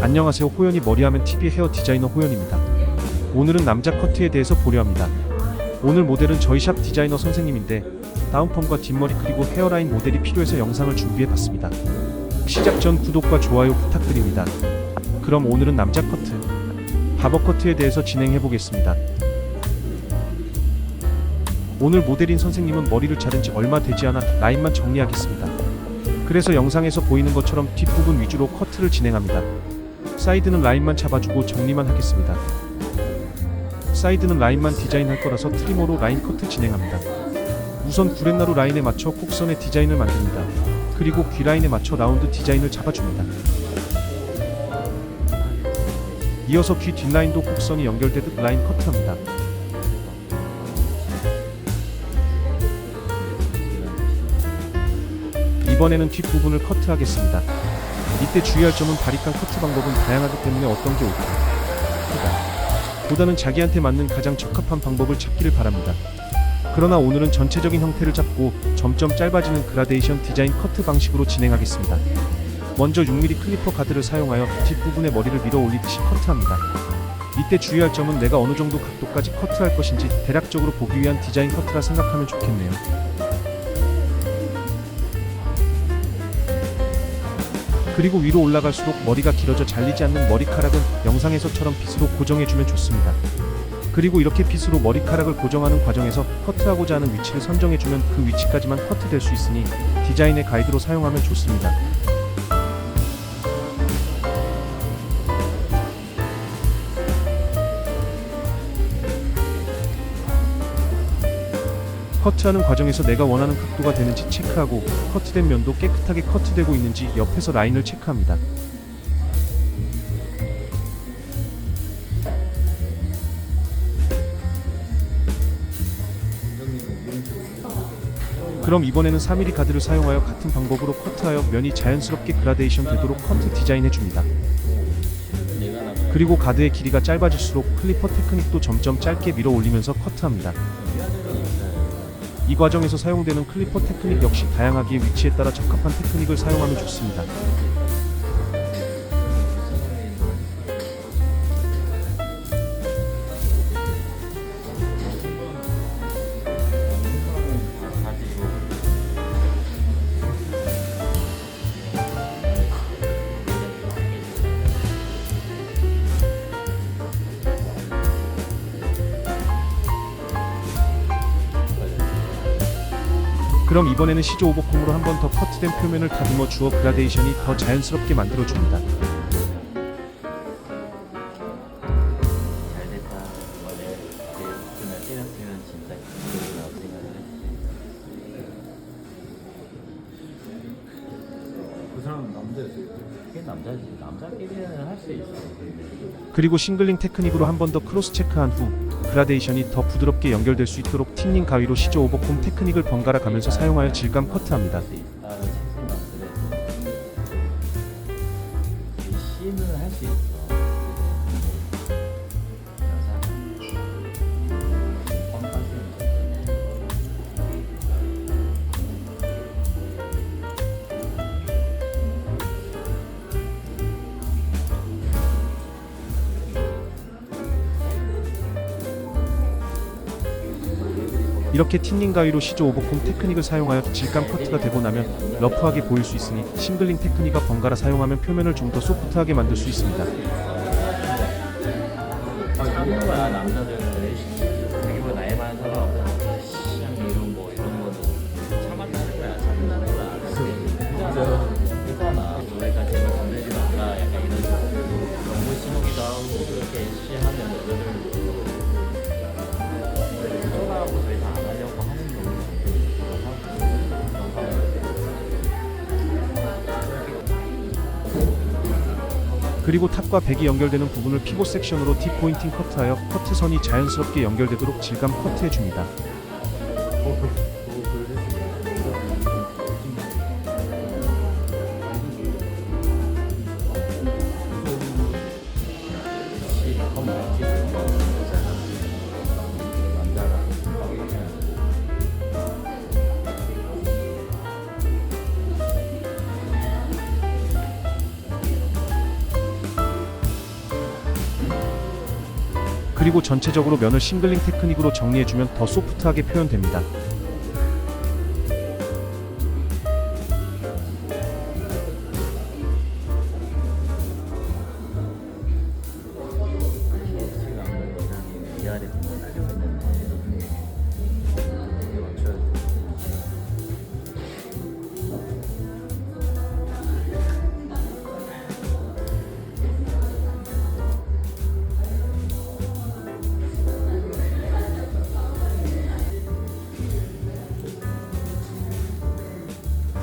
안녕하세요. 호연이 머리하면 TV 헤어 디자이너 호연입니다. 오늘은 남자 커트에 대해서 보려 합니다. 오늘 모델은 저희 샵 디자이너 선생님인데 다운펌과 뒷머리 그리고 헤어라인 모델이 필요해서 영상을 준비해 봤습니다. 시작 전 구독과 좋아요 부탁드립니다. 그럼 오늘은 남자 커트, 바버 커트에 대해서 진행해 보겠습니다. 오늘 모델인 선생님은 머리를 자른 지 얼마 되지 않아 라인만 정리하겠습니다. 그래서 영상에서 보이는 것처럼 뒷부분 위주로 커트를 진행합니다. 사이드는 라인만 잡아주고 정리만 하겠습니다. 사이드는 라인만 디자인할 거라서 트리머로 라인 커트 진행합니다. 우선 구렛나루 라인에 맞춰 곡선의 디자인을 만듭니다. 그리고 귀 라인에 맞춰 라운드 디자인을 잡아줍니다. 이어서 귀 뒷라인도 곡선이 연결되듯 라인 커트합니다. 이번에는 뒷부분을 커트하겠습니다. 이때 주의할 점은 바리깡 커트 방법은 다양하기 때문에 어떤 게 옳다, 보다는 자기한테 맞는 가장 적합한 방법을 찾기를 바랍니다. 그러나 오늘은 전체적인 형태를 잡고 점점 짧아지는 그라데이션 디자인 커트 방식으로 진행하겠습니다. 먼저 6mm 클리퍼 가드를 사용하여 뒷부분에 머리를 밀어 올리듯이 커트합니다. 이때 주의할 점은 내가 어느 정도 각도까지 커트할 것인지 대략적으로 보기 위한 디자인 커트라 생각하면 좋겠네요. 그리고 위로 올라갈수록 머리가 길어져 잘리지 않는 머리카락은 영상에서처럼 빗으로 고정해주면 좋습니다. 그리고 이렇게 빗으로 머리카락을 고정하는 과정에서 커트하고자 하는 위치를 선정해주면 그 위치까지만 커트될 수 있으니 디자인의 가이드로 사용하면 좋습니다. 커트하는 과정에서 내가 원하는 각도가 되는지 체크하고 커트된 면도 깨끗하게 커트되고 있는지 옆에서 라인을 체크합니다. 그럼 이번에는 4mm 가드를 사용하여 같은 방법으로 커트하여 면이 자연스럽게 그라데이션 되도록 커트 디자인해줍니다. 그리고 가드의 길이가 짧아질수록 클리퍼 테크닉도 점점 짧게 밀어 올리면서 커트합니다. 이 과정에서 사용되는 클리퍼 테크닉 역시 다양하기에 위치에 따라 적합한 테크닉을 사용하면 좋습니다. 그럼 이번에는 시조 오버콤으로 한 번 더 커트된 표면을 다듬어 주어 그라데이션이 더 자연스럽게 만들어줍니다. 잘됐다. 원래 내 목표나 때렸으면 진짜 기분이라고 생각을 했지. 그 사람은 남자였어요. 그게 남자지. 남자끼리는 할 수 있어. 그리고 싱글링 테크닉으로 한 번 더 크로스 체크한 후 그라데이션이 더 부드럽게 연결될 수 있도록 틴닝 가위로 시조 오버콤 테크닉을 번갈아 가면서 사용하여 질감 커트합니다. 나는 생각만 그래. 이 C는 할 수 있어. 이렇게 틴닝 가위로 시조 오버콤 테크닉을 사용하여 질감 커트가 되고 나면 러프하게 보일 수 있으니 싱글링 테크닉과 번갈아 사용하면 표면을 좀 더 소프트하게 만들 수 있습니다. 참는 거야 남자들은. 자기보다 나이 많은 사람하고 시장 이런 거는 참았다는 거야. 참는다는 거야. 그잖아. 너희가 제발 건들지 마라. 약간 이런 식으로 너무 심하기도 하고 그렇게 시하면 너희들 쫄아하고 저희 다 안 하려고 하는 경우가 그리고 탑과 백이 연결되는 부분을 피봇 섹션으로 T-포인팅 커트하여 커트선이 자연스럽게 연결되도록 질감 커트해줍니다. 그리고 전체적으로 면을 싱글링 테크닉으로 정리해주면 더 소프트하게 표현됩니다. 지금 아무래도 이상이 위아래 부분 깔리고 있는데 이렇게 맞춰야 돼.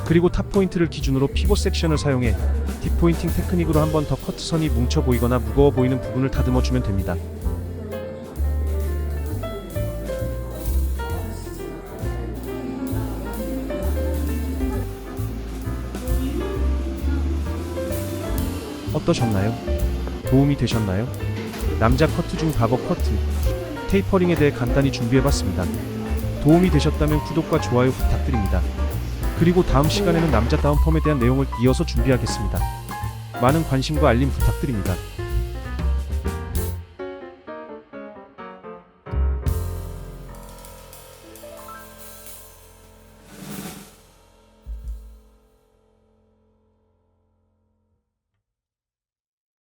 그리고 탑 포인트를 기준으로 피봇 섹션을 사용해 딥포인팅 테크닉으로 한 번 더 커트선이 뭉쳐 보이거나 무거워 보이는 부분을 다듬어 주면 됩니다. 어떠셨나요? 도움이 되셨나요? 남자 커트 중 과거 커트, 테이퍼링에 대해 간단히 준비해봤습니다. 도움이 되셨다면 구독과 좋아요 부탁드립니다. 그리고 다음 시간에는 남자 다운 펌에 대한 내용을 이어서 준비하겠습니다. 많은 관심과 알림 부탁드립니다.